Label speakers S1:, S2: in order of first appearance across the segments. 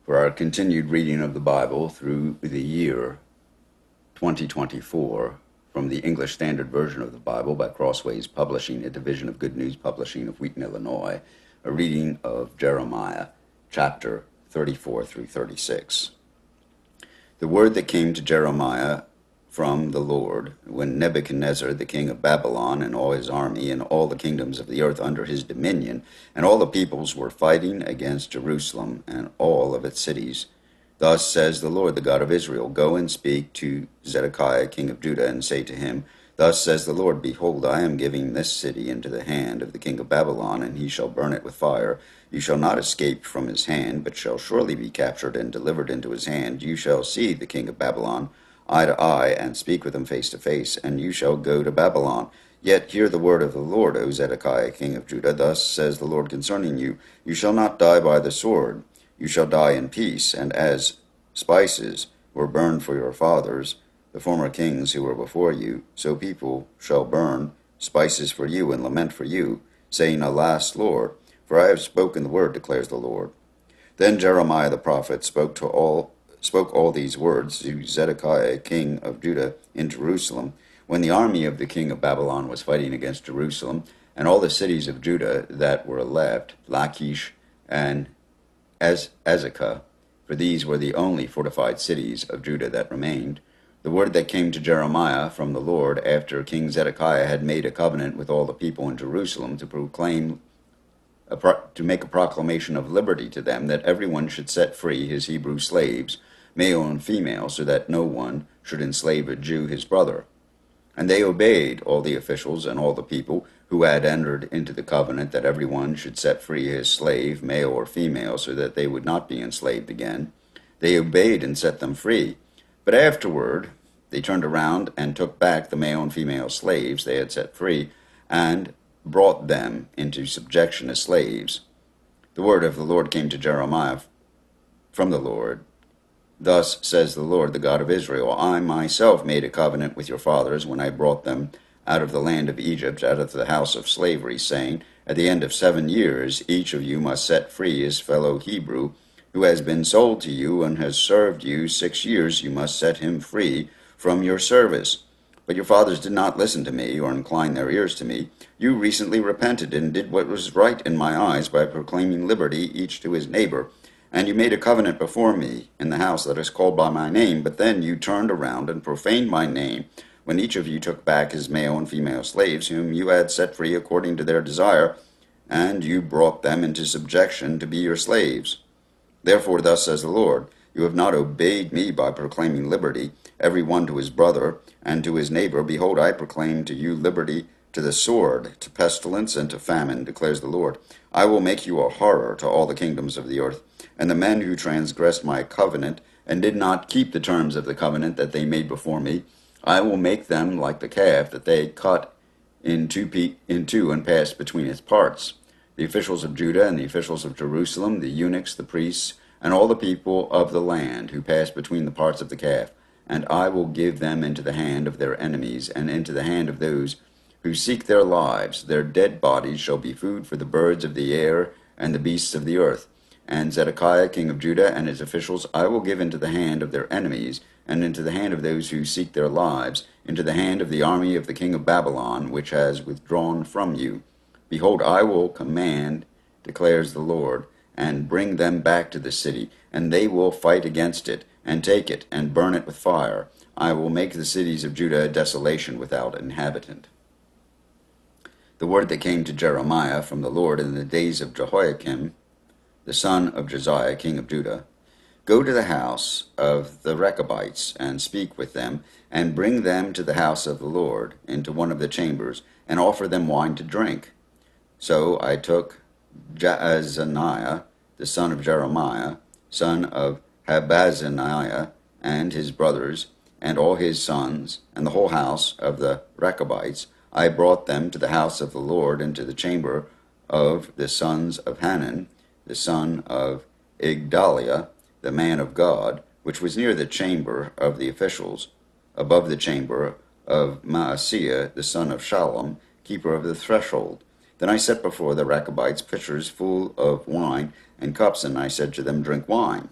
S1: for our continued reading of the Bible through the year 2024 from the English Standard Version of the Bible by Crossways Publishing, a division of Good News Publishing of Wheaton, Illinois, a reading of Jeremiah chapter 34 through 36. The word that came to Jeremiah from the Lord, when Nebuchadnezzar, the king of Babylon, and all his army, and all the kingdoms of the earth under his dominion, and all the peoples were fighting against Jerusalem and all of its cities. Thus says the Lord, the God of Israel, Go and speak to Zedekiah, king of Judah, and say to him, Thus says the Lord, Behold, I am giving this city into the hand of the king of Babylon, and he shall burn it with fire. You shall not escape from his hand, but shall surely be captured and delivered into his hand. You shall see the king of Babylon eye to eye, and speak with him face to face, and you shall go to Babylon. Yet hear the word of the Lord, O Zedekiah, king of Judah. Thus says the Lord concerning you, You shall not die by the sword. You shall die in peace, and as spices were burned for your fathers, the former kings who were before you, so people shall burn spices for you and lament for you, saying, Alas, Lord, for I have spoken the word, declares the Lord. Then Jeremiah the prophet spoke all these words to Zedekiah, king of Judah, in Jerusalem, when the army of the king of Babylon was fighting against Jerusalem, and all the cities of Judah that were left, Lachish and Azekah, for these were the only fortified cities of Judah that remained. The word that came to Jeremiah from the Lord after King Zedekiah had made a covenant with all the people in Jerusalem to make a proclamation of liberty to them, that everyone should set free his Hebrew slaves, male and female, so that no one should enslave a Jew his brother. And they obeyed all the officials and all the people who had entered into the covenant, that everyone should set free his slave, male or female, so that they would not be enslaved again. They obeyed and set them free. But afterward they turned around and took back the male and female slaves they had set free, and brought them into subjection as slaves. The word of the Lord came to Jeremiah from the Lord. Thus says the Lord, the God of Israel, I myself made a covenant with your fathers when I brought them out of the land of Egypt, out of the house of slavery, saying, At the end of 7 years each of you must set free his fellow Hebrew, who has been sold to you and has served you 6 years. You must set him free from your service. But your fathers did not listen to me or incline their ears to me. You recently repented and did what was right in my eyes by proclaiming liberty each to his neighbor. And you made a covenant before me in the house that is called by my name. But then you turned around and profaned my name, when each of you took back his male and female slaves, whom you had set free according to their desire, and you brought them into subjection to be your slaves. Therefore thus says the Lord, You have not obeyed me by proclaiming liberty, every one to his brother, and to his neighbor. Behold, I proclaim to you liberty to the sword, to pestilence, and to famine, declares the Lord. I will make you a horror to all the kingdoms of the earth. And the men who transgressed my covenant, and did not keep the terms of the covenant that they made before me, I will make them like the calf that they cut in two and passed between its parts. The officials of Judah and the officials of Jerusalem, the eunuchs, the priests, and all the people of the land who passed between the parts of the calf. And I will give them into the hand of their enemies, and into the hand of those who seek their lives. Their dead bodies shall be food for the birds of the air and the beasts of the earth. And Zedekiah, king of Judah, and his officials I will give into the hand of their enemies, and into the hand of those who seek their lives, into the hand of the army of the king of Babylon, which has withdrawn from you. Behold, I will command, declares the Lord, and bring them back to the city, and they will fight against it, and take it, and burn it with fire. I will make the cities of Judah a desolation without inhabitant. The word that came to Jeremiah from the Lord in the days of Jehoiakim, the son of Josiah, king of Judah, Go to the house of the Rechabites, and speak with them, and bring them to the house of the Lord, into one of the chambers, and offer them wine to drink. So I took Jaazaniah, the son of Jeremiah, son of Habazaniah, and his brothers, and all his sons, and the whole house of the Rechabites. I brought them to the house of the Lord, into the chamber of the sons of Hanan, the son of Igdaliah, the man of God, which was near the chamber of the officials, above the chamber of Maaseiah, the son of Shallum, keeper of the threshold. Then I set before the Rechabites pitchers full of wine and cups, and I said to them, Drink wine.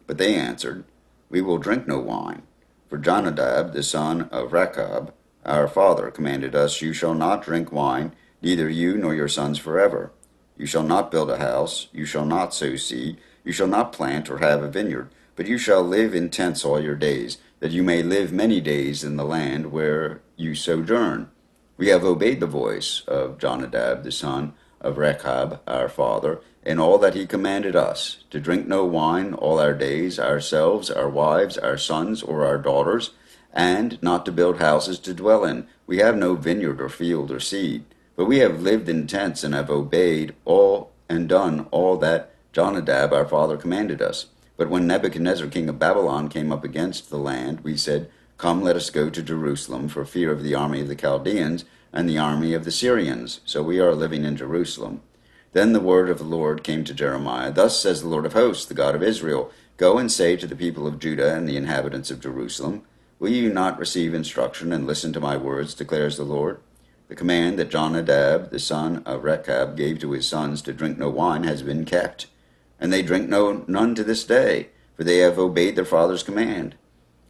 S1: But they answered, We will drink no wine. For Jonadab, the son of Rechab, our father, commanded us, You shall not drink wine, neither you nor your sons forever. You shall not build a house, you shall not sow seed, you shall not plant or have a vineyard, but you shall live in tents all your days, that you may live many days in the land where you sojourn. We have obeyed the voice of Jonadab, the son of Rechab, our father, in all that he commanded us, to drink no wine all our days, ourselves, our wives, our sons, or our daughters, and not to build houses to dwell in. We have no vineyard or field or seed, but we have lived in tents and have obeyed all and done all that Jonadab, our father, commanded us. But when Nebuchadnezzar, king of Babylon, came up against the land, we said, Come, let us go to Jerusalem, for fear of the army of the Chaldeans and the army of the Syrians. So we are living in Jerusalem. Then the word of the Lord came to Jeremiah. Thus says the Lord of hosts, the God of Israel, Go and say to the people of Judah and the inhabitants of Jerusalem, Will you not receive instruction and listen to my words, declares the Lord? The command that Jonadab, the son of Rechab, gave to his sons to drink no wine has been kept, and they drink none to this day, for they have obeyed their father's command.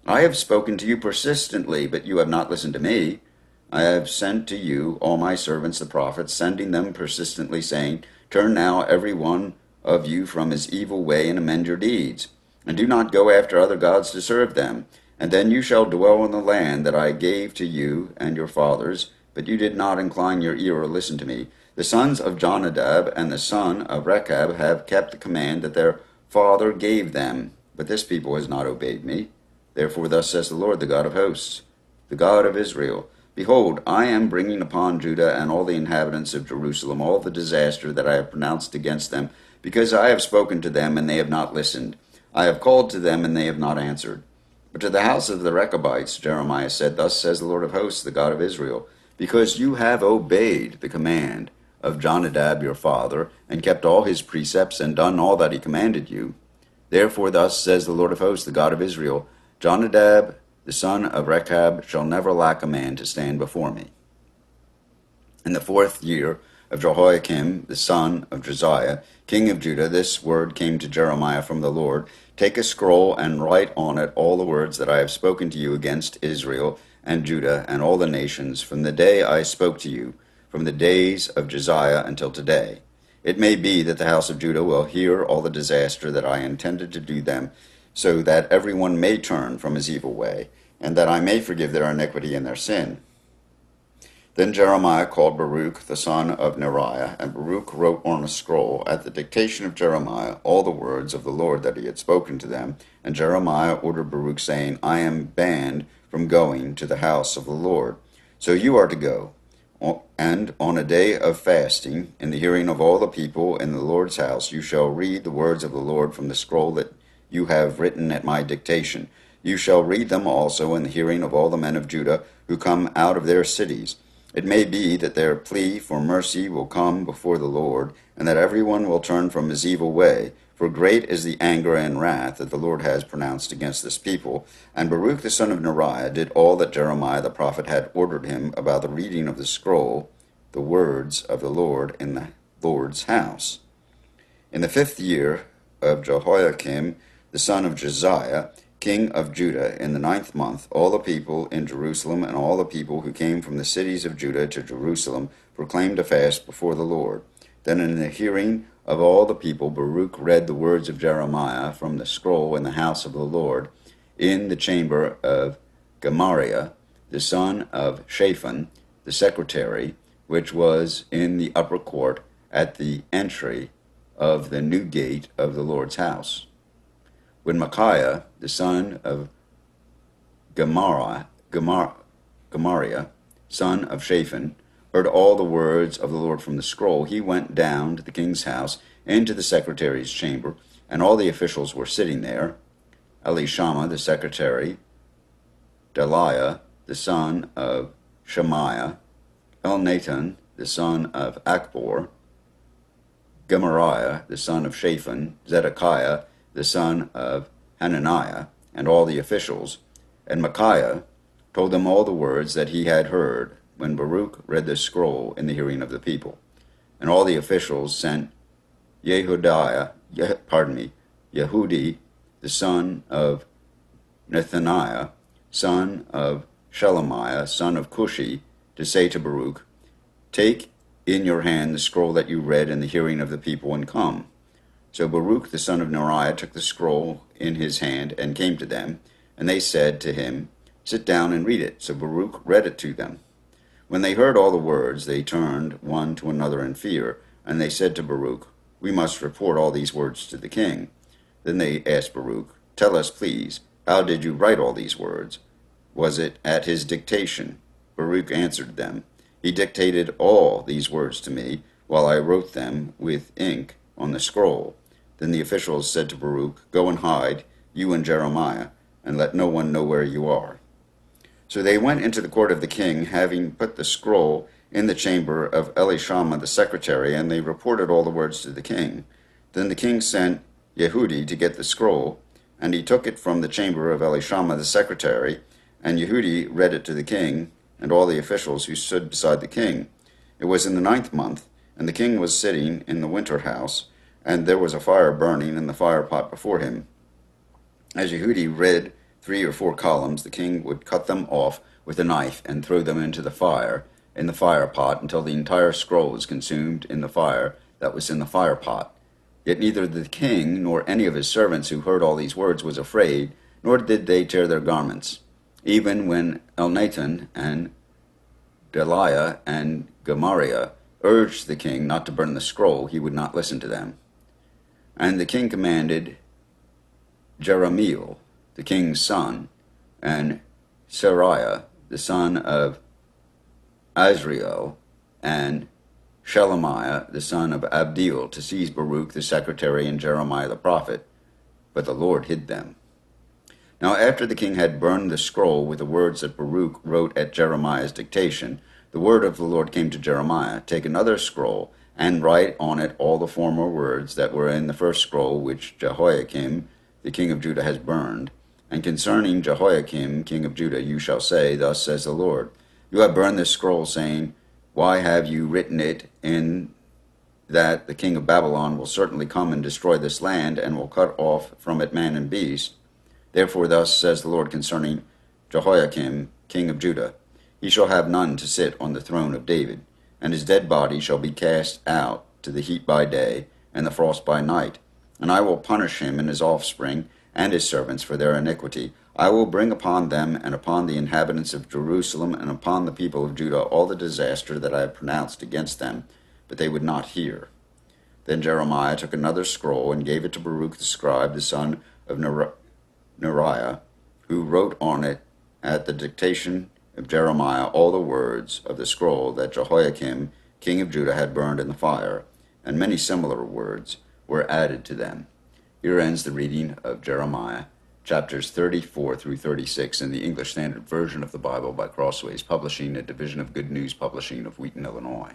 S1: I have spoken to you persistently, but you have not listened to me. I have sent to you all my servants the prophets, sending them persistently, saying, Turn now every one of you from his evil way and amend your deeds, and do not go after other gods to serve them. And then you shall dwell in the land that I gave to you and your fathers, but you did not incline your ear or listen to me. The sons of Jonadab and the son of Rechab have kept the command that their father gave them, but this people has not obeyed me. Therefore thus says the Lord, the God of hosts, the God of Israel, Behold, I am bringing upon Judah and all the inhabitants of Jerusalem all the disaster that I have pronounced against them, because I have spoken to them, and they have not listened. I have called to them, and they have not answered. But to the house of the Rechabites Jeremiah said, Thus says the Lord of hosts, the God of Israel, Because you have obeyed the command of Jonadab your father, and kept all his precepts, and done all that he commanded you. Therefore thus says the Lord of hosts, the God of Israel, Jonadab the son of Rechab shall never lack a man to stand before me. In the 4th year of Jehoiakim, the son of Josiah, king of Judah, this word came to Jeremiah from the Lord, Take a scroll and write on it all the words that I have spoken to you against Israel and Judah and all the nations from the day I spoke to you, from the days of Josiah until today. It may be that the house of Judah will hear all the disaster that I intended to do them, so that everyone may turn from his evil way, and that I may forgive their iniquity and their sin. Then Jeremiah called Baruch the son of Neriah, and Baruch wrote on a scroll, at the dictation of Jeremiah, all the words of the Lord that he had spoken to them. And Jeremiah ordered Baruch, saying, I am banned from going to the house of the Lord. So you are to go. And on a day of fasting, in the hearing of all the people in the Lord's house, you shall read the words of the Lord from the scroll that you have written at my dictation. You shall read them also in the hearing of all the men of Judah who come out of their cities. It may be that their plea for mercy will come before the Lord, and that everyone will turn from his evil way. For great is the anger and wrath that the Lord has pronounced against this people. And Baruch the son of Neriah did all that Jeremiah the prophet had ordered him about the reading of the scroll, the words of the Lord in the Lord's house. In the 5th year of Jehoiakim, the son of Josiah, king of Judah, in the 9th month, all the people in Jerusalem and all the people who came from the cities of Judah to Jerusalem proclaimed a fast before the Lord. Then in the hearing of all the people, Baruch read the words of Jeremiah from the scroll in the house of the Lord, in the chamber of Gemariah, the son of Shaphan, the secretary, which was in the upper court at the entry of the new gate of the Lord's house. When Micaiah, the son of Gemariah, son of Shaphan, heard all the words of the Lord from the scroll, he went down to the king's house into the secretary's chamber, and all the officials were sitting there, Elishama the secretary, Delaiah the son of Shemaiah, Elnathan the son of Achbor, Gemariah the son of Shaphan, Zedekiah the son of Hananiah, and all the officials. And Micaiah told them all the words that he had heard when Baruch read the scroll in the hearing of the people. And all the officials sent Yehudi the son of Nethaniah, son of Shelemiah, son of Cushi, to say to Baruch, "Take in your hand the scroll that you read in the hearing of the people, and come." So Baruch the son of Neriah took the scroll in his hand and came to them, and they said to him, "Sit down and read it." So Baruch read it to them. When they heard all the words, they turned one to another in fear, and they said to Baruch, "We must report all these words to the king." Then they asked Baruch, "Tell us, please, how did you write all these words? Was it at his dictation?" Baruch answered them, "He dictated all these words to me, while I wrote them with ink on the scroll." Then the officials said to Baruch, "Go and hide, you and Jeremiah, and let no one know where you are." So they went into the court of the king, having put the scroll in the chamber of Elishama the secretary, and they reported all the words to the king. Then the king sent Yehudi to get the scroll, and he took it from the chamber of Elishama the secretary, and Yehudi read it to the king and all the officials who stood beside the king. It was in the 9th month, and the king was sitting in the winter house, and there was a fire burning in the fire pot before him. As Yehudi read 3 or 4 columns, the king would cut them off with a knife and throw them into the fire in the fire pot until the entire scroll was consumed in the fire that was in the fire pot. Yet neither the king nor any of his servants who heard all these words was afraid, nor did they tear their garments. Even when Elnathan and Delaiah and Gemariah urged the king not to burn the scroll, he would not listen to them. And the king commanded Jerahmeel, the king's son, and Seraiah, the son of Azriel, and Shelemiah, the son of Abdeel, to seize Baruch the secretary and Jeremiah the prophet, but the Lord hid them. Now after the king had burned the scroll with the words that Baruch wrote at Jeremiah's dictation, the word of the Lord came to Jeremiah, "Take another scroll, and write on it all the former words that were in the first scroll which Jehoiakim the king of Judah has burned. And concerning Jehoiakim king of Judah you shall say, Thus says the Lord, You have burned this scroll, saying, Why have you written it in that the king of Babylon will certainly come and destroy this land, and will cut off from it man and beast? Therefore thus says the Lord concerning Jehoiakim king of Judah, He shall have none to sit on the throne of David, and his dead body shall be cast out to the heat by day, and the frost by night. And I will punish him and his offspring and his servants for their iniquity. I will bring upon them and upon the inhabitants of Jerusalem and upon the people of Judah all the disaster that I have pronounced against them, but they would not hear." Then Jeremiah took another scroll and gave it to Baruch the scribe, the son of Neriah, who wrote on it at the dictation of Jeremiah all the words of the scroll that Jehoiakim king of Judah had burned in the fire, and many similar words were added to them. Here ends the reading of Jeremiah, chapters 34 through 36 in the English Standard Version of the Bible by Crossways Publishing, a division of Good News Publishing of Wheaton, Illinois.